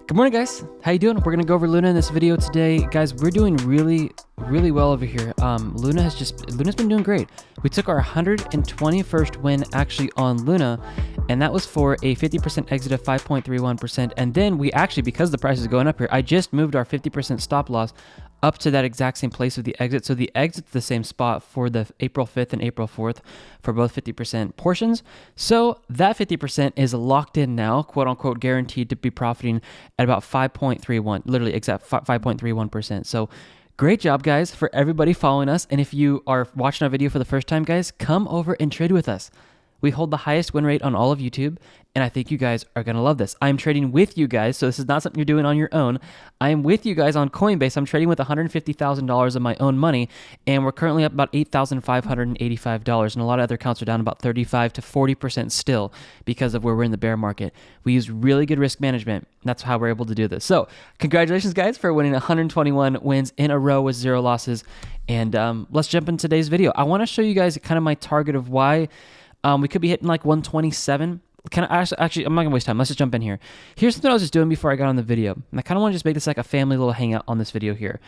Good morning, guys. How you doing? We're gonna go over Luna in this video today, guys. We're doing really well over here. Luna's been doing great. We took our 121st win actually on Luna, and that was for a 50% exit of 5.31%. And then we actually, because the price is going up here, I just moved our 50% stop loss up to that exact same place with the exit. So the exit's the same spot for the April 5th and April 4th for both 50% portions. So that 50% is locked in now, quote unquote, guaranteed to be profiting at about 5.31, literally exact 5.31%. So great job, guys, for everybody following us. And if you are watching our video for the first time, guys, come over and trade with us. We hold the highest win rate on all of YouTube, and I think you guys are going to love this. I'm trading with you guys, so this is not something you're doing on your own. I am with you guys on Coinbase. I'm trading with $150,000 of my own money, and we're currently up about $8,585, and a lot of other accounts are down about 35 to 40% still because of where we're in the bear market. We use really good risk management. That's how we're able to do this. So congratulations, guys, for winning 121 wins in a row with 0 losses, and let's jump into today's video. I want to show you guys kind of my target of why we could be hitting like 127. Actually, I'm not gonna waste time. Let's just jump in here. Here's something I was just doing before I got on the video. And I kind of want to just make this like a family little hangout on this video here.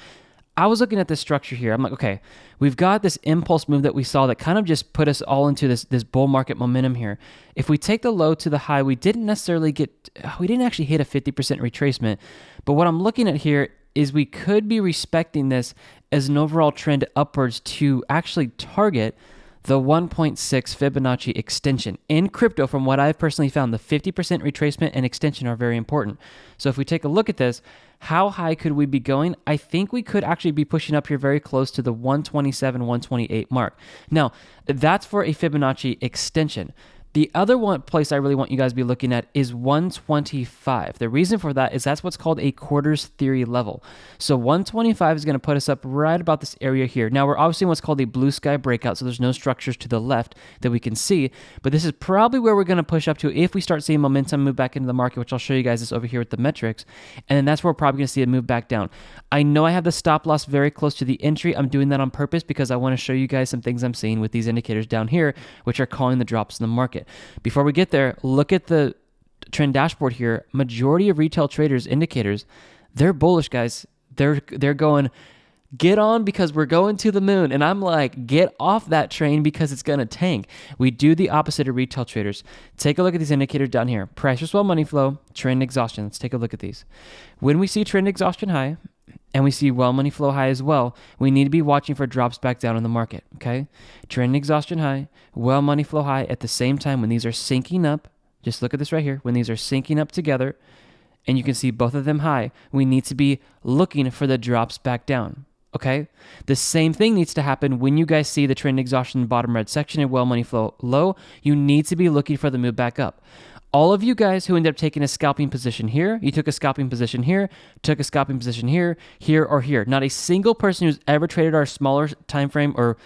I was looking at this structure here. I'm like, okay, we've got this impulse move that we saw that kind of just put us all into this bull market momentum here. If we take the low to the high, we didn't actually hit a 50% retracement. But what I'm looking at here is we could be respecting this as an overall trend upwards to actually target the 1.6 Fibonacci extension. In crypto, from what I've personally found, the 50% retracement and extension are very important. So if we take a look at this, how high could we be going? I think we could actually be pushing up here very close to the 127, 128 mark. Now, that's for a Fibonacci extension. The other one place I really want you guys to be looking at is 125. The reason for that is that's what's called a quarters theory level. So 125 is going to put us up right about this area here. Now we're obviously in what's called a blue sky breakout, so there's no structures to the left that we can see, but this is probably where we're going to push up to if we start seeing momentum move back into the market, which I'll show you guys this over here with the metrics, and then that's where we're probably going to see it move back down. I know I have the stop loss very close to the entry. I'm doing that on purpose because I want to show you guys some things I'm seeing with these indicators down here, which are calling the drops in the market. Before we get there, look at the trend dashboard here. Majority of retail traders indicators, they're bullish, guys. They're going, get on because we're going to the moon. And I'm like, get off that train because it's going to tank. We do the opposite of retail traders. Take a look at these indicators down here. Price to swell money flow, trend exhaustion. Let's take a look at these. When we see trend exhaustion high, and we see well money flow high as well, we need to be watching for drops back down in the market, okay? Trend exhaustion high, well money flow high at the same time when these are syncing up. Just look at this right here. When these are syncing up together, and you can see both of them high, we need to be looking for the drops back down, okay? The same thing needs to happen when you guys see the trend exhaustion bottom red section and well money flow low. You need to be looking for the move back up. All of you guys who ended up taking a scalping position here, you took a scalping position here, took a scalping position here, here, or here. Not a single person who's ever traded our smaller time frame, or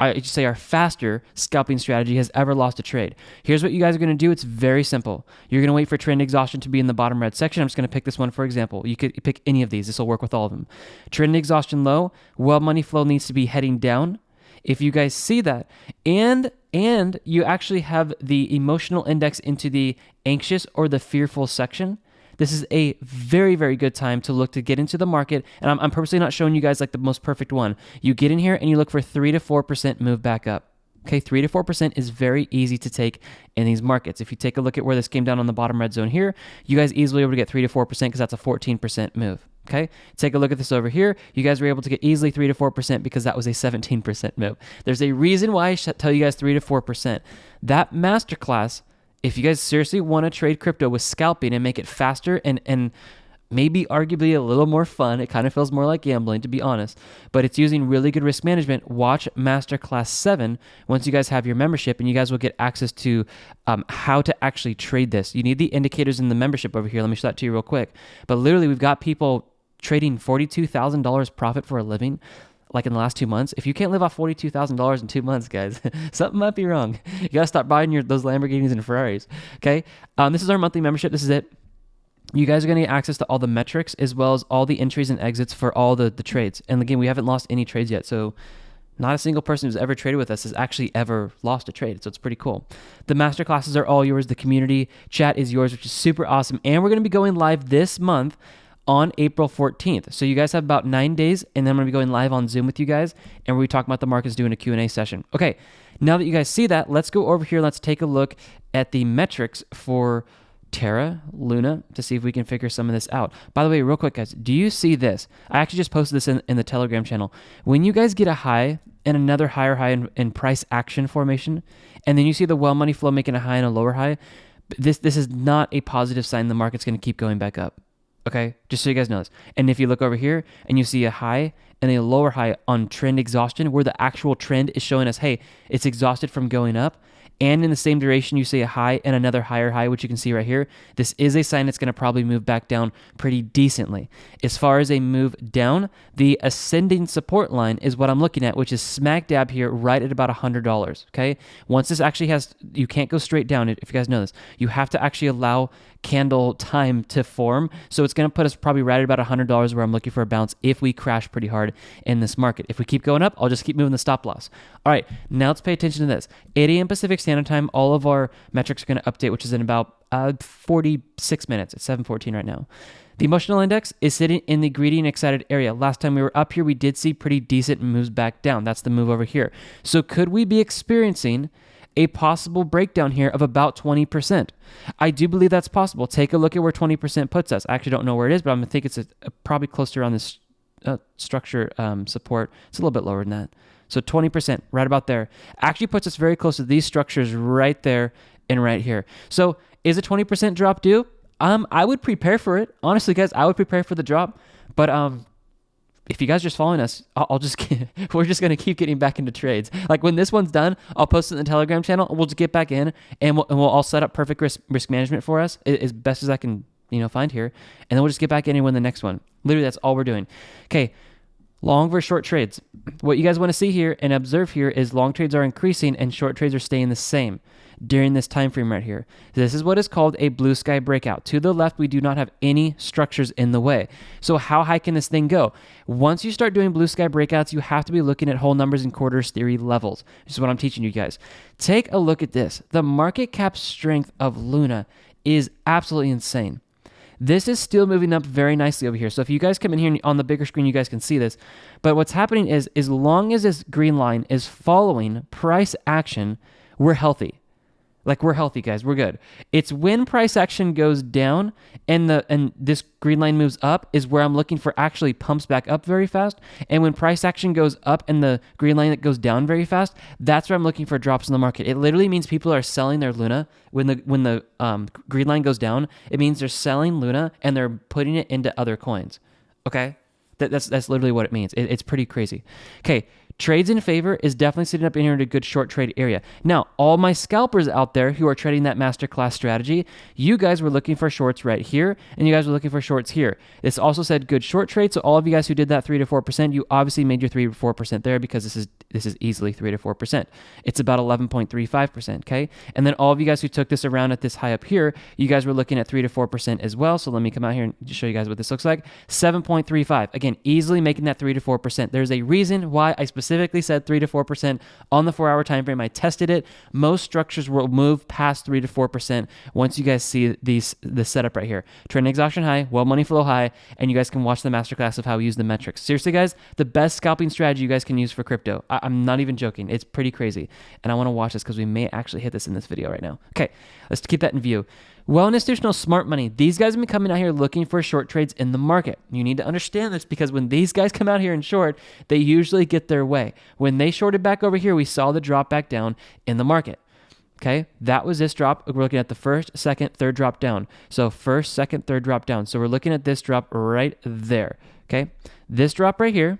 I should say our faster scalping strategy, has ever lost a trade. Here's what you guys are going to do. It's very simple. You're going to wait for trend exhaustion to be in the bottom red section. I'm just going to pick this one for example. You could pick any of these. This will work with all of them. Trend exhaustion low, well money flow needs to be heading down. If you guys see that, and you actually have the emotional index into the anxious or the fearful section, this is a very, very good time to look to get into the market. And I'm purposely not showing you guys like the most perfect one. You get in here and you look for 3 to 4% move back up. Okay, 3 to 4% is very easy to take in these markets. If you take a look at where this came down on the bottom red zone here, you guys easily able to get 3 to 4% because that's a 14% move. Okay, take a look at this over here. You guys were able to get easily 3 to 4% because that was a 17% move. There's a reason why I tell you guys 3 to 4%. That masterclass, if you guys seriously want to trade crypto with scalping and make it faster and maybe arguably a little more fun, it kind of feels more like gambling to be honest, but it's using really good risk management. Watch Masterclass 7 once you guys have your membership, and you guys will get access to how to actually trade this. You need the indicators in the membership over here. Let me show that to you real quick. But literally, we've got people trading $42,000 profit for a living, like in the last 2 months. If you can't live off $42,000 in 2 months, guys, something might be wrong. You got to stop buying those Lamborghinis and Ferraris, okay? This is our monthly membership. This is it. You guys are going to get access to all the metrics as well as all the entries and exits for all the trades. And again, we haven't lost any trades yet, so Not a single person who's ever traded with us has actually ever lost a trade. So it's pretty cool. The master classes are all yours. The community chat is yours, which is super awesome. And we're going to be going live this month on April 14th. So you guys have about 9 days, and then I'm going to be going live on Zoom with you guys, and we'll be talking about the markets, doing a Q&A session. Okay, now that you guys see that, let's go over here. Let's take a look at the metrics for Terra, Luna, to see if we can figure some of this out. By the way, real quick, guys, do you see this? I actually just posted this in the Telegram channel. When you guys get a high and another higher high in price action formation, and then you see the well money flow making a high and a lower high, this is not a positive sign the market's going to keep going back up. Okay, just so you guys know this. And if you look over here and you see a high and a lower high on trend exhaustion, where the actual trend is showing us, hey, it's exhausted from going up, and in the same duration you see a high and another higher high, which you can see right here, this is a sign it's going to probably move back down pretty decently. As far as a move down, the ascending support line is what I'm looking at, which is smack dab here right at about $100, okay? Once this actually has, you can't go straight down, if you guys know this. You have to actually allow candle time to form. So it's going to put us probably right at about $100 where I'm looking for a bounce if we crash pretty hard in this market. If we keep going up, I'll just keep moving the stop loss. All right, now let's pay attention to this. 8 a.m. Pacific Standard Time, all of our metrics are going to update, which is in about 46 minutes. It's 7:14 right now. The emotional index is sitting in the greedy and excited area. Last time we were up here, we did see pretty decent moves back down. That's the move over here. So could we be experiencing a possible breakdown here of about 20%? I do believe that's possible. Take a look at where 20% puts us. I actually don't know where it is, but I'm going to think it's probably closer around this structure support. It's a little bit lower than that. So 20%, right about there, actually puts us very close to these structures right there and right here. So is a 20% drop due? I would prepare for it. Honestly, guys, I would prepare for the drop. But if you guys are just following us, we're just going to keep getting back into trades. Like when this one's done, I'll post it in the Telegram channel. We'll just get back in, and we'll all set up perfect risk management for us as best as I can, find here. And then we'll just get back in and win the next one. Literally, that's all we're doing. Okay, long versus short trades. What you guys want to see here and observe here is long trades are increasing and short trades are staying the same during this time frame right here. This is what is called a blue sky breakout. To the left, we do not have any structures in the way. So how high can this thing go? Once you start doing blue sky breakouts, you have to be looking at whole numbers and quarters theory levels. This is what I'm teaching you guys. Take a look at this. The market cap strength of Luna is absolutely insane. This is still moving up very nicely over here. So if you guys come in here on the bigger screen, you guys can see this. But what's happening is, as long as this green line is following price action, we're healthy. Like, we're healthy, guys. We're good. It's when price action goes down and this green line moves up is where I'm looking for actually pumps back up very fast. And when price action goes up and the green line that goes down very fast, that's where I'm looking for drops in the market. It literally means people are selling their Luna. When the green line goes down, it means they're selling Luna and they're putting it into other coins. Okay? That's literally what it means. It's pretty crazy. Okay, trades in favor is definitely sitting up in here in a good short trade area. Now, all my scalpers out there who are trading that masterclass strategy, you guys were looking for shorts right here, and you guys were looking for shorts here. This also said good short trade, so all of you guys who did that 3 to 4%, you obviously made your 3 to 4% there because this is easily 3 to 4%. It's about 11.35%, okay? And then all of you guys who took this around at this high up here, you guys were looking at 3 to 4% as well. So let me come out here and just show you guys what this looks like. 7.35. Again, easily making that 3 to 4%. There's a reason why I specifically said 3 to 4% on the 4-hour time frame. I tested it. Most structures will move past 3 to 4% once you guys see the setup right here. Trend exhaustion high, well money flow high, and you guys can watch the masterclass of how we use the metrics. Seriously, guys, the best scalping strategy you guys can use for crypto. I'm not even joking. It's pretty crazy. And I want to watch this because we may actually hit this in this video right now. Okay, let's keep that in view. Well, institutional smart money, these guys have been coming out here looking for short trades in the market. You need to understand this because when these guys come out here and short, they usually get their way. When they shorted back over here, we saw the drop back down in the market. Okay, that was this drop. We're looking at the first, second, third drop down. So first, second, third drop down. So we're looking at this drop right there. Okay, this drop right here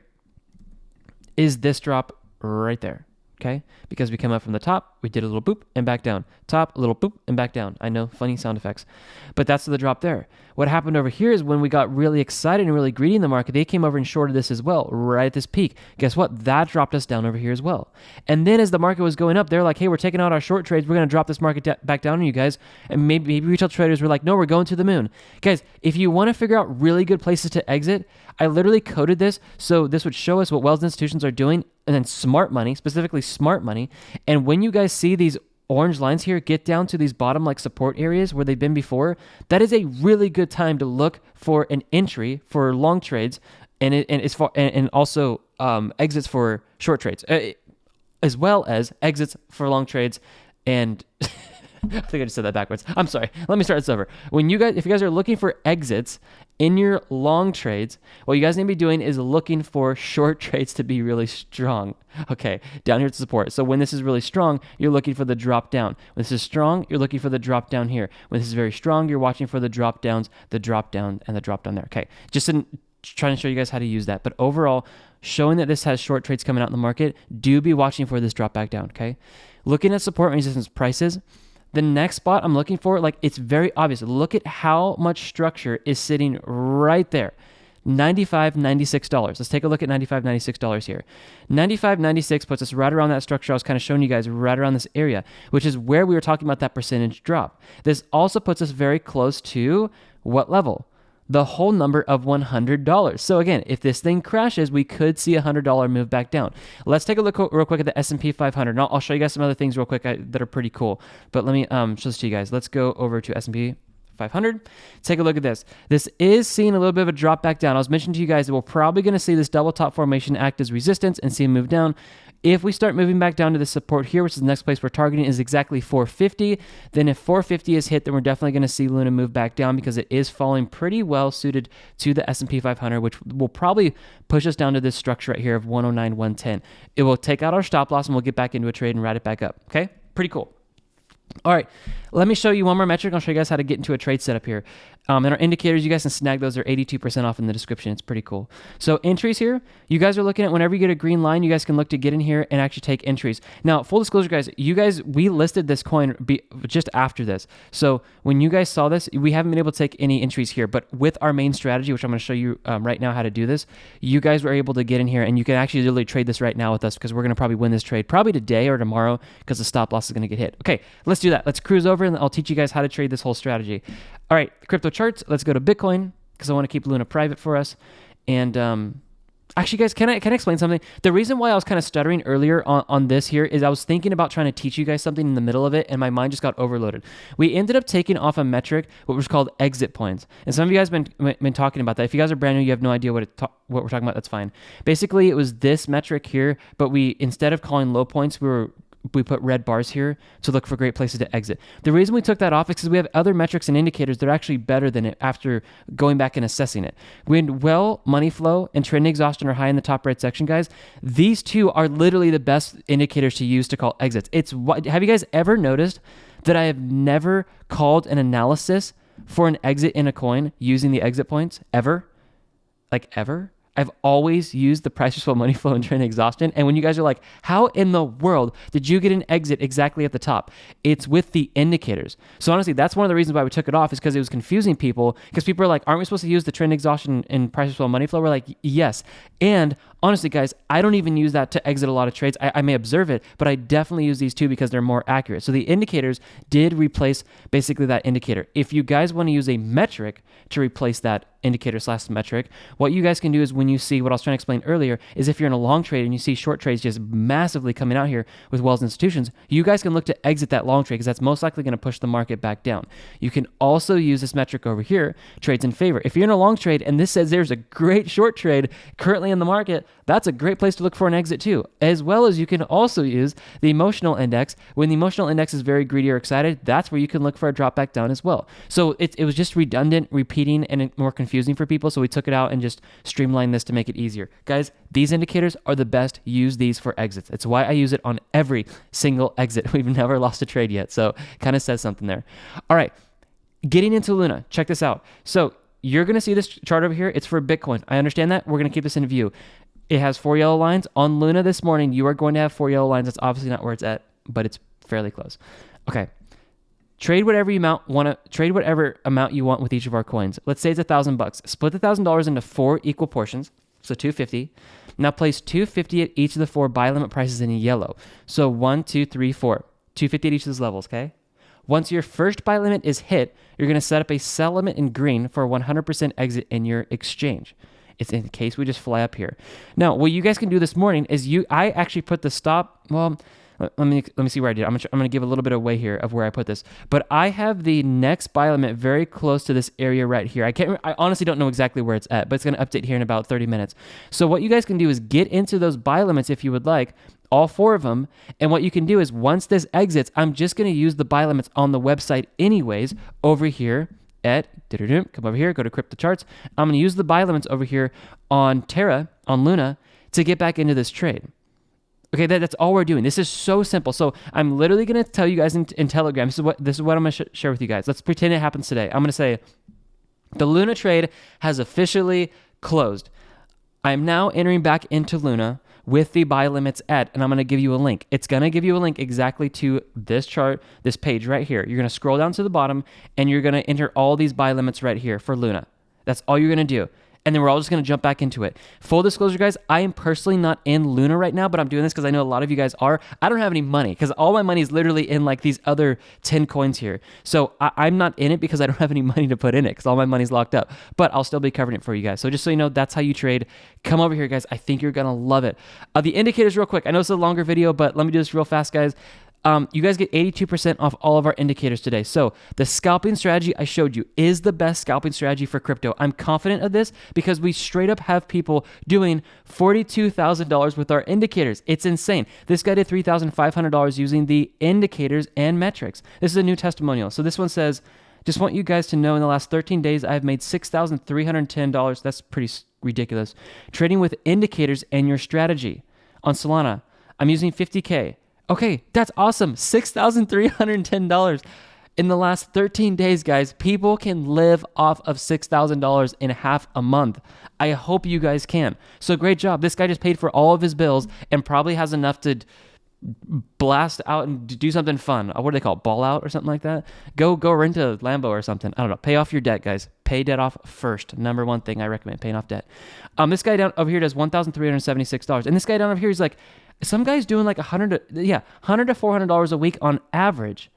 is this drop right there. Okay, because we come up from the top, we did a little boop and back down. Top, a little boop and back down. I know, funny sound effects, but that's the drop there. What happened over here is when we got really excited and really greedy in the market, they came over and shorted this as well, right at this peak. Guess what? That dropped us down over here as well. And then as the market was going up, they're like, hey, we're taking out our short trades. We're going to drop this market back down on you guys. And maybe retail traders were like, no, we're going to the moon. Guys, if you want to figure out really good places to exit, I literally coded this so this would show us what Wells institutions are doing and then smart money, specifically smart money. And when you guys see these orange lines here get down to these bottom like support areas where they've been before, that is a really good time to look for an entry for long trades and also exits for short trades, as well as exits for long trades and I think I just said that backwards. I'm sorry. Let me start this over. If you guys are looking for exits in your long trades, what you guys need to be doing is looking for short trades to be really strong. Okay, down here to support. So when this is really strong, you're looking for the drop down. When this is strong, you're looking for the drop down here. When this is very strong, you're watching for the drop downs, the drop down, and the drop down there. Okay, trying to show you guys how to use that. But overall, showing that this has short trades coming out in the market, do be watching for this drop back down, okay? Looking at support and resistance prices, the next spot I'm looking for, like it's very obvious. Look at how much structure is sitting right there. $95, $96. Let's take a look at $95, $96 here. $95, $96 puts us right around that structure I was kind of showing you guys, right around this area, which is where we were talking about that percentage drop. This also puts us very close to what level? The whole number of $100. So again, if this thing crashes, we could see a $100 move back down. Let's take a look real quick at the S&P 500. And I'll show you guys some other things real quick that are pretty cool. But let me show this to you guys. Let's go over to S&P 500. Take a look at this. This is seeing a little bit of a drop back down. I was mentioning to you guys that we're probably going to see this double top formation act as resistance and see a move down. If we start moving back down to the support here, which is the next place we're targeting, is exactly 450. Then if 450 is hit, then we're definitely going to see Luna move back down because it is falling pretty well suited to the S&P 500, which will probably push us down to this structure right here of 109, 110. It will take out our stop loss and we'll get back into a trade and ride it back up. Okay, pretty cool. All right, let me show you one more metric. I'll show you guys how to get into a trade setup here. And our indicators, you guys can snag those. They're 82% off in the description. It's pretty cool. So entries here, you guys are looking at whenever you get a green line, you guys can look to get in here and actually take entries. Now, full disclosure, guys, we listed this coin just after this. So when you guys saw this, we haven't been able to take any entries here. But with our main strategy, which I'm going to show you right now how to do this, you guys were able to get in here and you can actually literally trade this right now with us because we're going to probably win this trade probably today or tomorrow because the stop loss is going to get hit. Okay, let's do that. Let's cruise over and I'll teach you guys how to trade this whole strategy. All right, crypto charts. Let's go to Bitcoin because I want to keep Luna private for us. And actually, guys, can I explain something? The reason why I was kind of stuttering earlier on this here is I was thinking about trying to teach you guys something in the middle of it, and my mind just got overloaded. We ended up taking off a metric, what was called exit points. And some of you guys have been talking about that. If you guys are brand new, you have no idea what we're talking about, that's fine. Basically, it was this metric here, but instead of calling low points, we put red bars here to look for great places to exit. The reason we took that off is because we have other metrics and indicators that are actually better than it after going back and assessing it. When money flow, and trend exhaustion are high in the top right section, guys, these two are literally the best indicators to use to call exits. Have you guys ever noticed that I have never called an analysis for an exit in a coin using the exit points ever? Like ever? I've always used the price response, money flow, and trend exhaustion. And when you guys are like, how in the world did you get an exit exactly at the top? It's with the indicators. So honestly, that's one of the reasons why we took it off is because it was confusing people because people are like, aren't we supposed to use the trend exhaustion and price response, money flow? We're like, yes. And honestly, guys, I don't even use that to exit a lot of trades. I may observe it, but I definitely use these two because they're more accurate. So the indicators did replace basically that indicator. If you guys want to use a metric to replace that indicator / metric, what you guys can do is when you see what I was trying to explain earlier is if you're in a long trade and you see short trades just massively coming out here with Wells institutions, you guys can look to exit that long trade because that's most likely going to push the market back down. You can also use this metric over here, trades in favor. If you're in a long trade and this says there's a great short trade currently in the market, that's a great place to look for an exit too, as well as you can also use the emotional index. When the emotional index is very greedy or excited, that's where you can look for a drop back down as well. So it was just redundant, repeating, and more confusing for people. So we took it out and just streamlined this to make it easier. Guys, these indicators are the best. Use these for exits. It's why I use it on every single exit. We've never lost a trade yet. So kind of says something there. All right, getting into Luna. Check this out. So you're going to see this chart over here. It's for Bitcoin. I understand that. We're going to keep this in view. It has 4 yellow lines. On Luna this morning, you are going to have 4 yellow lines. That's obviously not where it's at, but it's fairly close. Okay. Trade whatever amount you want with each of our coins. Let's say it's $1,000. Split the $1,000 into 4 equal portions, so 250. Now place 250 at each of the 4 buy limit prices in yellow. So 1, 2, 3, 4. 250 at each of those levels, okay? Once your first buy limit is hit, you're going to set up a sell limit in green for a 100% exit in your exchange. It's in case we just fly up here. Now, what you guys can do this morning is I actually put the stop. Well, let me see where I did. I'm gonna give a little bit away here of where I put this. But I have the next buy limit very close to this area right here. I honestly don't know exactly where it's at, but it's gonna update here in about 30 minutes. So what you guys can do is get into those buy limits if you would like, all 4 of them. And what you can do is once this exits, I'm just gonna use the buy limits on the website anyways over here at, come over here, go to crypto charts. I'm gonna use the buy limits over here on Terra, on Luna, to get back into this trade. Okay, that's all we're doing. This is so simple. So I'm literally going to tell you guys in Telegram. This is what I'm going to share with you guys. Let's pretend it happens today. I'm going to say the Luna trade has officially closed. I'm now entering back into Luna with the buy limits at, and I'm going to give you a link. It's going to give you a link exactly to this chart, this page right here. You're going to scroll down to the bottom, and you're going to enter all these buy limits right here for Luna. That's all you're going to do. And then we're all just going to jump back into it. Full disclosure, guys, I am personally not in Luna right now, but I'm doing this because I know a lot of you guys are. I don't have any money because all my money is literally in like these other 10 coins here. So I'm not in it because I don't have any money to put in it because all my money's locked up. But I'll still be covering it for you guys. So just so you know, that's how you trade. Come over here, guys. I think you're going to love it. The indicators real quick. I know it's a longer video, but let me do this real fast, guys. You guys get 82% off all of our indicators today. So the scalping strategy I showed you is the best scalping strategy for crypto. I'm confident of this because we straight up have people doing $42,000 with our indicators. It's insane. This guy did $3,500 using the indicators and metrics. This is a new testimonial. So this one says, just want you guys to know in the last 13 days, I've made $6,310. That's pretty ridiculous. Trading with indicators and your strategy. On Solana, I'm using 50K. Okay, that's awesome. $6,310 in the last 13 days, guys. People can live off of $6,000 in half a month. I hope you guys can. So great job. This guy just paid for all of his bills and probably has enough to blast out and do something fun. What do they call it? Ball out or something like that? Go rent a Lambo or something. I don't know. Pay off your debt, guys. Pay debt off first. Number one thing I recommend, paying off debt. This guy down over here does $1,376. And this guy down over here is like, some guy's doing like $100 to $400 a week on average.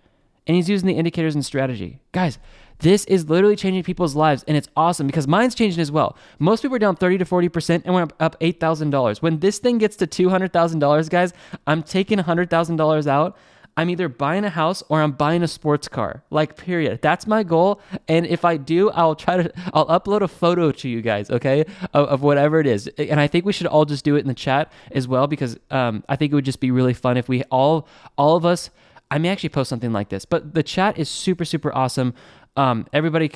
And he's using the indicators and strategy. Guys, this is literally changing people's lives, and it's awesome because mine's changing as well. Most people are down 30 to 40% and went up $8,000. When this thing gets to $200,000, guys, I'm taking $100,000 out. I'm either buying a house or I'm buying a sports car, like period. That's my goal. And if I do, I'll upload a photo to you guys, okay, of whatever it is. And I think we should all just do it in the chat as well because I think it would just be really fun if we all of us, I may actually post something like this, but the chat is super, super awesome. Everybody,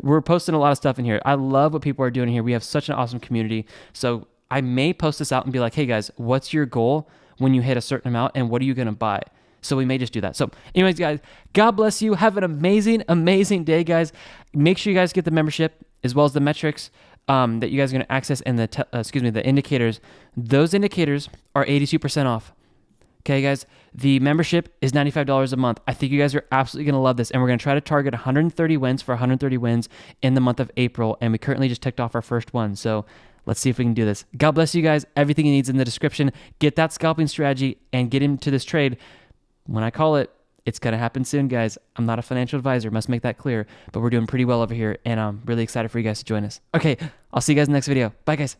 we're posting a lot of stuff in here. I love what people are doing here. We have such an awesome community. So I may post this out and be like, hey guys, what's your goal when you hit a certain amount and what are you going to buy? So we may just do that. So anyways, guys, God bless you. Have an amazing, amazing day, guys. Make sure you guys get the membership as well as the metrics that you guys are going to access and the indicators. Those indicators are 82% off. Okay, guys, the membership is $95 a month. I think you guys are absolutely going to love this. And we're going to try to target 130 wins for 130 wins in the month of April. And we currently just ticked off our first one. So let's see if we can do this. God bless you guys. Everything you need is in the description. Get that scalping strategy and get into this trade. When I call it, it's going to happen soon, guys. I'm not a financial advisor. Must make that clear. But we're doing pretty well over here. And I'm really excited for you guys to join us. Okay, I'll see you guys in the next video. Bye, guys.